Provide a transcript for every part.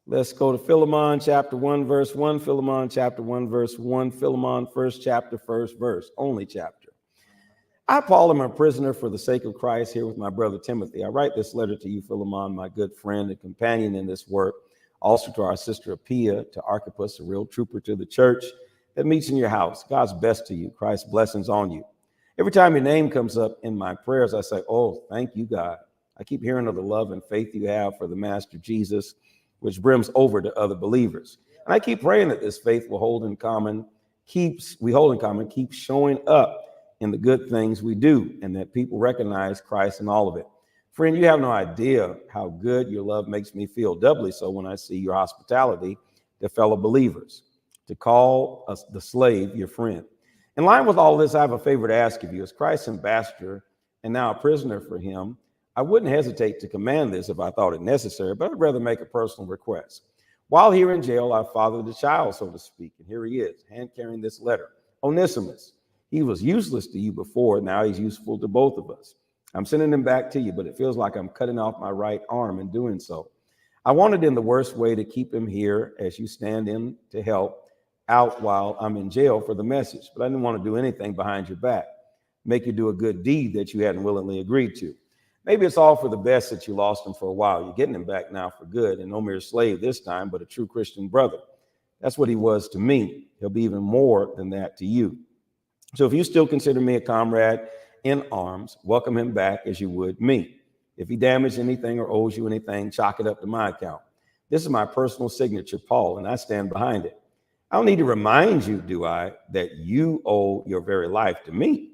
Let's go to Philemon chapter 1, verse 1. Philemon chapter 1, verse 1. Philemon, first chapter, first verse, only chapter. I, Paul, am a prisoner for the sake of Christ, here with my brother Timothy. I write this letter to you, Philemon, my good friend and companion in this work. Also to our sister Apphia, to Archippus, a real trooper to the church that meets in your house. God's best to you. Christ's blessings on you. Every time your name comes up in my prayers, I say, oh, thank you, God. I keep hearing of the love and faith you have for the Master Jesus, which brims over to other believers. And I keep praying that this faith will hold in common, keeps showing up in the good things we do, and that people recognize Christ in all of it. Friend, you have no idea how good your love makes me feel, doubly so when I see your hospitality to fellow believers, to call us the slave your friend. In line with all this, I have a favor to ask of you. As Christ's ambassador and now a prisoner for him, I wouldn't hesitate to command this if I thought it necessary, but I'd rather make a personal request. While here in jail, I fathered a child, so to speak, and here he is, hand-carrying this letter. Onesimus. He was useless to you before, now he's useful to both of us. I'm sending him back to you, but it feels like I'm cutting off my right arm in doing so. I wanted in the worst way to keep him here as you stand in to help out while I'm in jail for the message, but I didn't want to do anything behind your back, make you do a good deed that you hadn't willingly agreed to. Maybe it's all for the best that you lost him for a while. You're getting him back now for good, and no mere slave this time, but a true Christian brother. That's what he was to me. He'll be even more than that to you. So if you still consider me a comrade in arms, welcome him back as you would me. If he damaged anything or owes you anything, chalk it up to my account. This is my personal signature, Paul, and I stand behind it. I don't need to remind you, do I, that you owe your very life to me.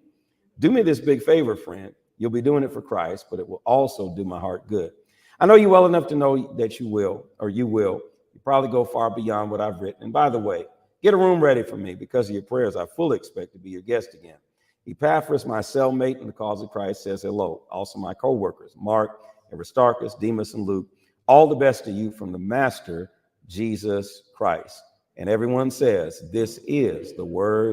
Do me this big favor, friend. You'll be doing it for Christ, but it will also do my heart good. I know you well enough to know that you will. You probably go far beyond what I've written. And by the way, get a room ready for me. Because of your prayers, I fully expect to be your guest again. Epaphras, my cellmate in the cause of Christ, says hello. Also my co-workers, Mark, Aristarchus, Demas, and Luke. All the best to you from the Master, Jesus Christ. And everyone says, this is the word